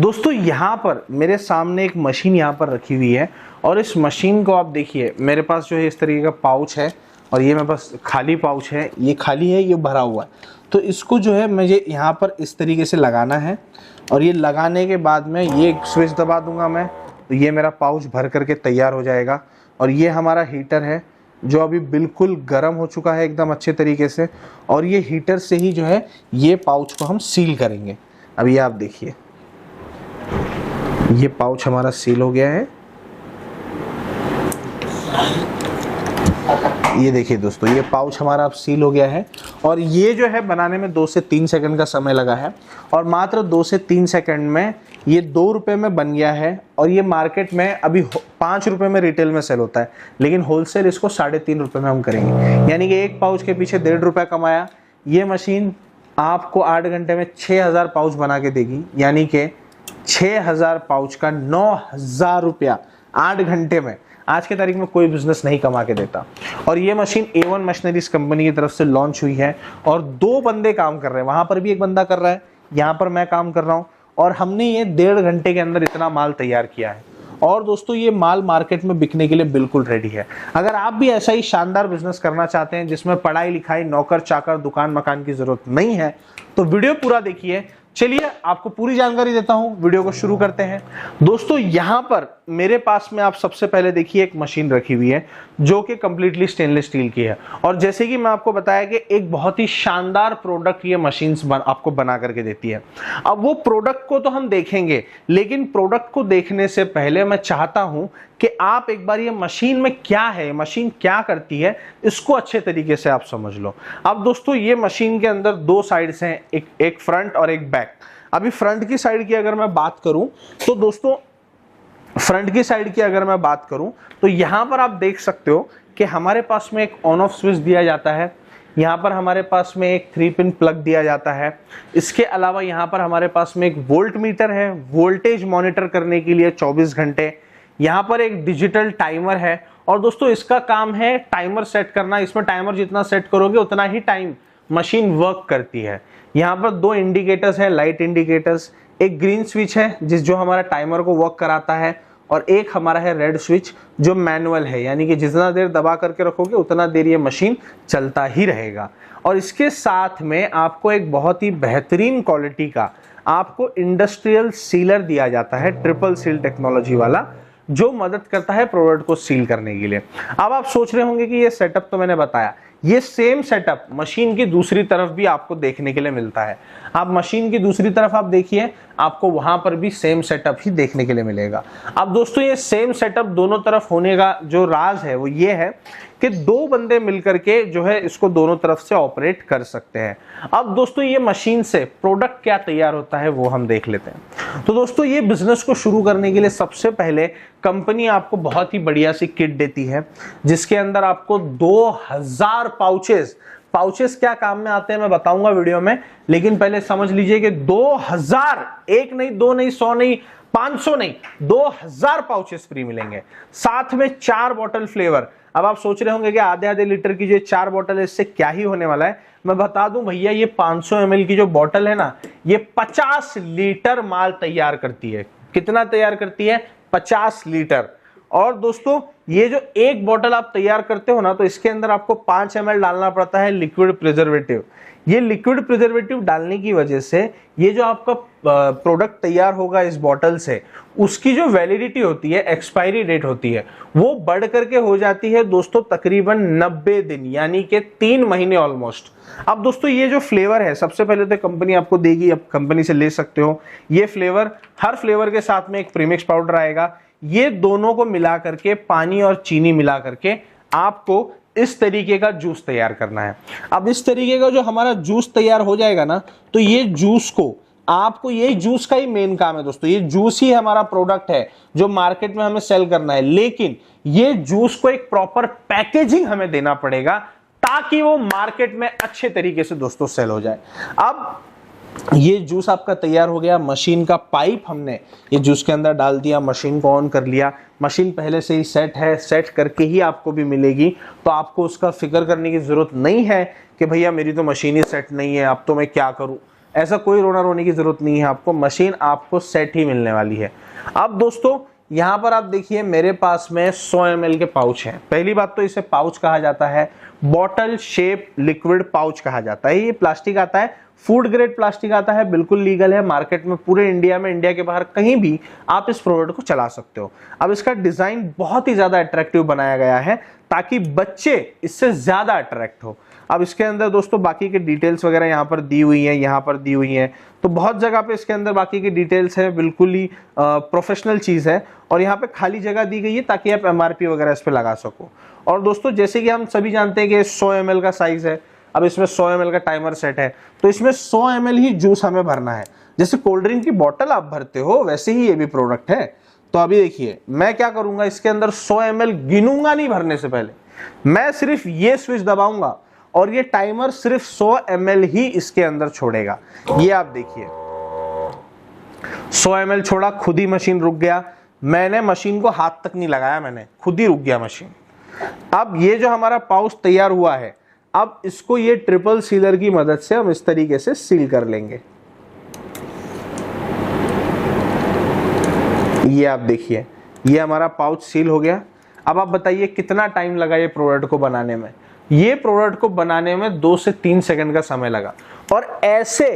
दोस्तों यहाँ पर मेरे सामने एक मशीन यहाँ पर रखी हुई है और इस मशीन को आप देखिए, मेरे पास जो है इस तरीके का पाउच है और ये मेरे पास खाली पाउच है, ये खाली है, ये भरा हुआ है। तो इसको जो है मुझे यहाँ पर इस तरीके से लगाना है और ये लगाने के बाद में ये स्विच दबा दूंगा मैं, तो ये मेरा पाउच भर करके तैयार हो जाएगा। और ये हमारा हीटर है जो अभी बिल्कुल गर्म हो चुका है एकदम अच्छे तरीके से, और ये हीटर से ही जो है ये पाउच को हम सील करेंगे। अब ये आप देखिए, ये पाउच हमारा सील हो गया है। ये देखिए दोस्तों, ये पाउच हमारा अब सील हो गया है और ये जो है बनाने में 2 से 3 सेकंड का समय लगा है और मात्र 2 से 3 सेकंड में ये 2 रुपए में बन गया है। और ये मार्केट में अभी 5 रुपए में रिटेल में सेल होता है, लेकिन होलसेल इसको 3.5 रुपए में हम करेंगे, यानी कि एक पाउच के पीछे 1.5 रुपया कमाया। ये मशीन आपको 8 घंटे में 6000 पाउच बना के देगी, यानी कि 6000 पाउच का 9000 रुपया 8 घंटे में। आज के तारीख में कोई बिजनेस नहीं कमा के देता। और ये मशीन A1 मशीनरीज कंपनी की तरफ से लॉन्च हुई है और 2 बंदे काम कर रहे हैं, वहां पर भी एक बंदा कर रहा है, यहाँ पर मैं काम कर रहा हूँ, और हमने ये 1.5 घंटे के अंदर इतना माल तैयार किया है। और दोस्तों ये माल मार्केट में बिकने के लिए बिल्कुल रेडी है। अगर आप भी ऐसा ही शानदार बिजनेस करना चाहते हैं जिसमें पढ़ाई लिखाई, नौकर चाकर, दुकान मकान की जरूरत नहीं है, तो वीडियो पूरा देखिए। चलिए आपको पूरी जानकारी देता हूं, वीडियो को शुरू करते हैं। दोस्तों यहां पर मेरे पास में आप सबसे पहले देखिए एक मशीन रखी हुई है जो कि कंप्लीटली स्टेनलेस स्टील की है, और जैसे कि मैं आपको बताया कि एक बहुत ही शानदार प्रोडक्ट ये मशीन आपको बना करके देती है। अब वो प्रोडक्ट को तो हम देखेंगे, लेकिन प्रोडक्ट को देखने से पहले मैं चाहता हूं कि आप एक बार ये मशीन में क्या है, मशीन क्या करती है, इसको अच्छे तरीके से आप समझ लो। अब दोस्तों ये मशीन के अंदर 2 साइड्स हैं, एक फ्रंट और एक बैक। अभी फ्रंट की साइड की अगर मैं बात करूं तो दोस्तों, फ्रंट की साइड की अगर मैं बात करूं तो यहां पर आप देख सकते हो कि हमारे पास में एक ऑन ऑफ स्विच दिया जाता है, यहाँ पर हमारे पास में एक 3 पिन प्लग दिया जाता है। इसके अलावा यहाँ पर हमारे पास में एक वोल्ट मीटर है, वोल्टेज मॉनिटर करने के लिए 24 घंटे। यहाँ पर एक डिजिटल टाइमर है और दोस्तों इसका काम है टाइमर सेट करना। इसमें टाइमर जितना सेट करोगे उतना ही टाइम मशीन वर्क करती है। यहाँ पर 2 इंडिकेटर्स है, लाइट इंडिकेटर्स, एक ग्रीन स्विच है जो हमारा टाइमर को वर्क कराता है, और एक हमारा है रेड स्विच जो मैनुअल है, यानी कि जितना देर दबा करके रखोगे उतना देर ये मशीन चलता ही रहेगा। और इसके साथ में आपको एक बहुत ही बेहतरीन क्वालिटी का आपको इंडस्ट्रियल सीलर दिया जाता है, ट्रिपल सील टेक्नोलॉजी वाला, जो मदद करता है प्रोडक्ट को सील करने के लिए। अब आप सोच रहे होंगे कि ये सेटअप तो मैंने बताया, ये सेम सेटअप मशीन की दूसरी तरफ भी आपको देखने के लिए मिलता है। आप मशीन की दूसरी तरफ आप देखिए, आपको वहां पर भी सेम सेटअप ही देखने के लिए मिलेगा। अब दोस्तों ये सेम सेटअप दोनों तरफ होने का जो राज है वो ये है कि 2 बंदे मिलकर के जो है इसको दोनों तरफ से ऑपरेट कर सकते हैं। अब दोस्तों ये मशीन से प्रोडक्ट क्या तैयार होता है वो हम देख लेते हैं। तो दोस्तों ये बिजनेस को शुरू करने के लिए सबसे पहले कंपनी आपको बहुत ही बढ़िया सी किट देती है, जिसके अंदर आपको 2000 पाउचेस क्या काम में आते हैं मैं बताऊंगा वीडियो में, लेकिन पहले समझ लीजिए कि 2000, 1 नहीं, 2 नहीं, 100 नहीं, 500 नहीं, 2000 पाउचेस फ्री मिलेंगे। साथ में 4 बॉटल फ्लेवर। अब आप सोच रहे होंगे कि आधे लीटर की जो 4 बॉटल है इससे क्या ही होने वाला है। मैं बता दूं भैया, ये 500 ml की जो बॉटल है ना, ये 50 लीटर माल तैयार करती है। कितना तैयार करती है? 50 लीटर। और दोस्तों ये जो एक बॉटल आप तैयार करते हो ना, तो इसके अंदर आपको 5 ml डालना पड़ता है लिक्विड प्रिजर्वेटिव। ये लिक्विड प्रिजर्वेटिव डालने की वजह से ये जो आपका प्रोडक्ट तैयार होगा इस बॉटल से, उसकी जो वैलिडिटी होती है, एक्सपायरी डेट होती है, वो बढ़ करके हो जाती है दोस्तों तकरीबन 90 दिन, यानी कि 3 महीने ऑलमोस्ट। अब दोस्तों ये जो फ्लेवर है, सबसे पहले तो कंपनी आपको देगी, अब कंपनी से ले सकते हो ये फ्लेवर। हर फ्लेवर के साथ में एक प्रीमिक्स पाउडर आएगा। ये दोनों को मिला करके, पानी और चीनी मिला करके आपको इस तरीके का जूस तैयार करना है। अब इस तरीके का जो हमारा जूस तैयार हो जाएगा ना, तो ये जूस को आपको, ये जूस का ही मेन काम है दोस्तों, ये जूस ही हमारा प्रोडक्ट है जो मार्केट में हमें सेल करना है, लेकिन ये जूस को एक प्रॉपर पैकेजिंग हमें देना पड़ेगा ताकि वो मार्केट में अच्छे तरीके से दोस्तों सेल हो जाए। अब ये जूस आपका तैयार हो गया, मशीन का पाइप हमने ये जूस के अंदर डाल दिया, मशीन को ऑन कर लिया। मशीन पहले से ही सेट है, सेट करके ही आपको भी मिलेगी, तो आपको उसका फिक्र करने की जरूरत नहीं है कि भैया मेरी तो मशीन ही सेट नहीं है, अब तो मैं क्या करूं। ऐसा कोई रोना रोने की जरूरत नहीं है आपको, मशीन आपको सेट ही मिलने वाली है। अब दोस्तों यहाँ पर आप देखिए मेरे पास में 100 ml के पाउच हैं। पहली बात तो इसे पाउच कहा जाता है, बॉटल शेप लिक्विड पाउच कहा जाता है। ये प्लास्टिक आता है, फूड ग्रेड प्लास्टिक आता है, बिल्कुल लीगल है मार्केट में, पूरे इंडिया में, इंडिया के बाहर कहीं भी आप इस प्रोडक्ट को चला सकते हो। अब इसका डिजाइन बहुत ही ज्यादा अट्रैक्टिव बनाया गया है ताकि बच्चे इससे ज्यादा अट्रैक्ट हो। अब इसके अंदर दोस्तों बाकी के डिटेल्स वगैरह यहाँ पर दी हुई हैं, यहाँ पर दी हुई हैं, तो बहुत जगह पे इसके अंदर बाकी की डिटेल्स है, बिल्कुल ही प्रोफेशनल चीज है। और यहाँ पे खाली जगह दी गई है ताकि आप MRP वगैरह इस पे लगा सको। और दोस्तों जैसे कि हम सभी जानते हैं कि 100 ml का साइज है, अब इसमें 100 ml का टाइमर सेट है, तो इसमें 100 ml ही जूस हमें भरना है। जैसे कोल्ड ड्रिंक की बोतल आप भरते हो वैसे ही ये भी प्रोडक्ट है। तो अभी देखिए मैं क्या करूंगा, इसके अंदर 100 ml गिनूंगा नहीं भरने से पहले, मैं सिर्फ ये स्विच दबाऊंगा और ये टाइमर सिर्फ 100 ml ही इसके अंदर छोड़ेगा। ये आप देखिए 100 ml छोड़ा, खुद ही मशीन रुक गया। मैंने मशीन को हाथ तक नहीं लगाया, मैंने खुद ही रुक गया मशीन। अब ये जो हमारा पाउच तैयार हुआ है, अब इसको ये ट्रिपल सीलर की मदद से हम इस तरीके से सील कर लेंगे। ये आप देखिए ये हमारा पाउच सील हो गया। अब आप बताइए कितना टाइम लगा ये प्रोडक्ट को बनाने में। ये प्रोडक्ट को बनाने में 2 से 3 सेकंड का समय लगा और ऐसे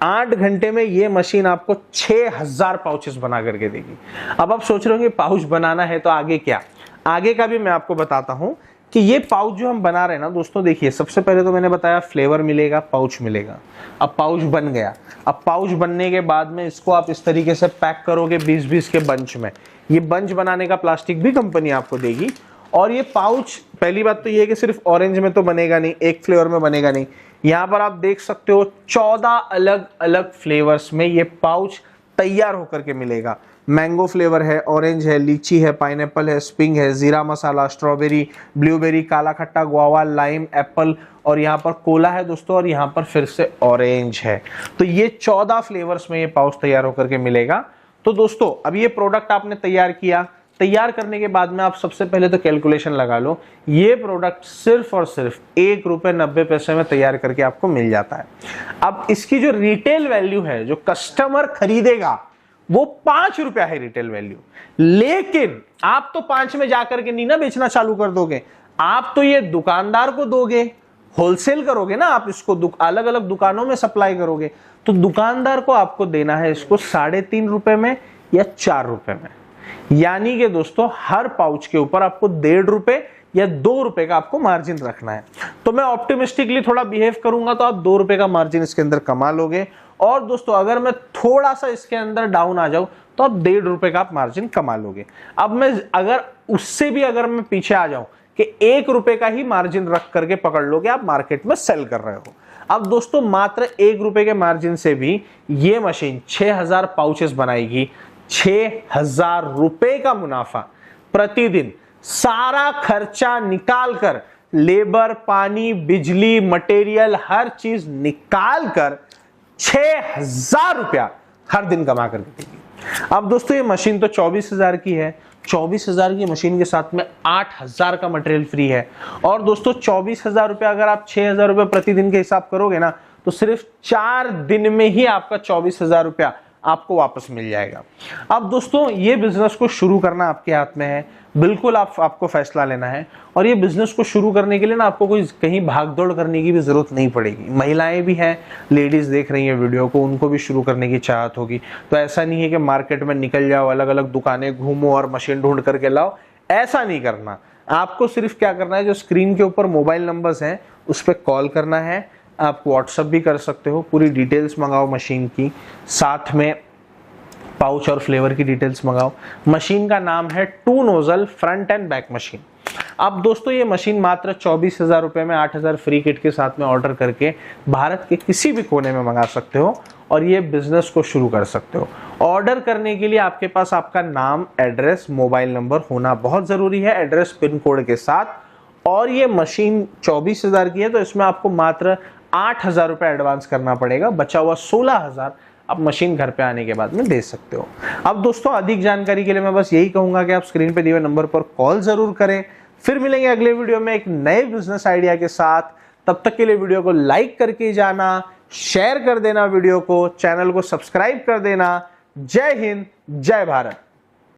8 घंटे में ये मशीन आपको 6000 पाउचेस बना करके देगी। अब आप सोच रहे होंगे पाउच बनाना है तो आगे क्या, आगे का भी मैं आपको बताता हूं कि ये पाउच जो हम बना रहे हैं ना दोस्तों, देखिए सबसे पहले तो मैंने बताया फ्लेवर मिलेगा, पाउच मिलेगा। अब पाउच बन गया, अब पाउच बनने के बाद में इसको आप इस तरीके से पैक करोगे 20-20 के बंच में। ये बंच बनाने का प्लास्टिक भी कंपनी आपको देगी। और ये पाउच, पहली बात तो ये है कि सिर्फ ऑरेंज में तो बनेगा नहीं, एक फ्लेवर में बनेगा नहीं। यहाँ पर आप देख सकते हो 14 अलग अलग फ्लेवर्स में ये पाउच तैयार होकर के मिलेगा। मैंगो फ्लेवर है, ऑरेंज है, लीची है, पाइनएप्पल है, स्प्रिंग है, जीरा मसाला, स्ट्रॉबेरी, ब्लूबेरी, काला खट्टा, गुआवा, लाइम, एप्पल और यहाँ पर कोला है दोस्तों, और यहाँ पर फिर से ऑरेंज है। तो ये 14 फ्लेवर्स में ये पाउच तैयार होकर के मिलेगा। तो दोस्तों अब ये प्रोडक्ट आपने तैयार किया, तैयार करने के बाद में आप सबसे पहले तो कैलकुलेशन लगा लो, ये प्रोडक्ट सिर्फ और सिर्फ ₹1.90 में तैयार करके आपको मिल जाता है। अब इसकी जो रिटेल वैल्यू है, जो कस्टमर खरीदेगा, वो ₹5 है रिटेल वैल्यू। लेकिन आप तो 5 में जाकर के नहीं ना बेचना चालू कर दोगे, आप तो ये दुकानदार को दोगे, होलसेल करोगे ना आप इसको, अलग अलग दुकानों में सप्लाई करोगे। तो दुकानदार को आपको देना है इसको ₹3.5 में या ₹4 में। यानी कि दोस्तों हर पाउच के ऊपर आपको ₹1.5 या ₹2 का आपको मार्जिन रखना है। तो मैं ऑप्टिमिस्टिकली थोड़ा बिहेव करूंगा तो आप ₹2 का मार्जिन इसके अंदर कमा लोगे। और दोस्तों अगर मैं थोड़ा सा इसके अंदर डाउन आ जाऊं तो आप ₹1.5 का आप मार्जिन कमा लोगे। अब मैं अगर उससे भी अगर मैं पीछे आ जाऊं कि ₹1 का ही मार्जिन रख करके पकड़ लोगे, आप मार्केट में सेल कर रहे हो। अब दोस्तों मात्र ₹1 के मार्जिन से भी ये मशीन 6000 पाउचेस बनाएगी। ₹6000 का मुनाफा प्रतिदिन, सारा खर्चा निकाल कर, लेबर, पानी, बिजली, मटेरियल, हर चीज निकाल कर ₹6000 हर दिन कमा कर देगी। अब दोस्तों ये मशीन तो 24,000 की है, 24,000 की मशीन के साथ में 8,000 का मटेरियल फ्री है। और दोस्तों 24,000 अगर आप ₹6,000 प्रतिदिन के हिसाब करोगे ना, तो सिर्फ 4 दिन में ही आपका ₹24,000 आपको वापस मिल जाएगा। अब दोस्तों ये बिजनेस को शुरू करना आपके हाथ में है, बिल्कुल आपको फैसला लेना है। और ये बिजनेस को शुरू करने के लिए ना आपको कोई कहीं भागदौड़ करने की भी जरूरत नहीं पड़ेगी। महिलाएं भी हैं, लेडीज देख रही हैं वीडियो को, उनको भी शुरू करने की चाहत होगी। तो ऐसा नहीं है कि मार्केट में निकल जाओ, अलग अलग दुकानें घूमो और मशीन ढूंढ करके लाओ, ऐसा नहीं करना। आपको सिर्फ क्या करना है, जो स्क्रीन के ऊपर मोबाइल नंबर्स हैं उस पर कॉल करना है। आप व्हाट्सएप भी कर सकते हो, पूरी डिटेल्स मंगाओ मशीन की, साथ में पाउच और फ्लेवर की डिटेल्स मंगाओ। मशीन का नाम है 2 nozzle front end back machine. अब दोस्तों ये मशीन मात्र 24,000 में 8,000 फ्री किट के साथ में ऑर्डर करके भारत के किसी भी कोने में मंगा सकते हो और ये बिजनेस को शुरू कर सकते हो। ऑर्डर करने के लिए आपके पास आपका नाम, एड्रेस, मोबाइल नंबर होना बहुत जरूरी है, एड्रेस पिन कोड के साथ। और ये मशीन 24,000 की है तो इसमें आपको मात्र ₹8,000 एडवांस करना पड़ेगा, बचा हुआ 16,000 आप मशीन घर पे आने के बाद में दे सकते हो। अब दोस्तों अधिक जानकारी के लिए मैं बस यही कहूंगा कि आप स्क्रीन पे दिए हुए नंबर पर कॉल जरूर करें। फिर मिलेंगे अगले वीडियो में एक नए बिजनेस आइडिया के साथ। तब तक के लिए वीडियो को लाइक करके जाना, शेयर कर देना वीडियो को, चैनल को सब्सक्राइब कर देना। जय हिंद, जय भारत।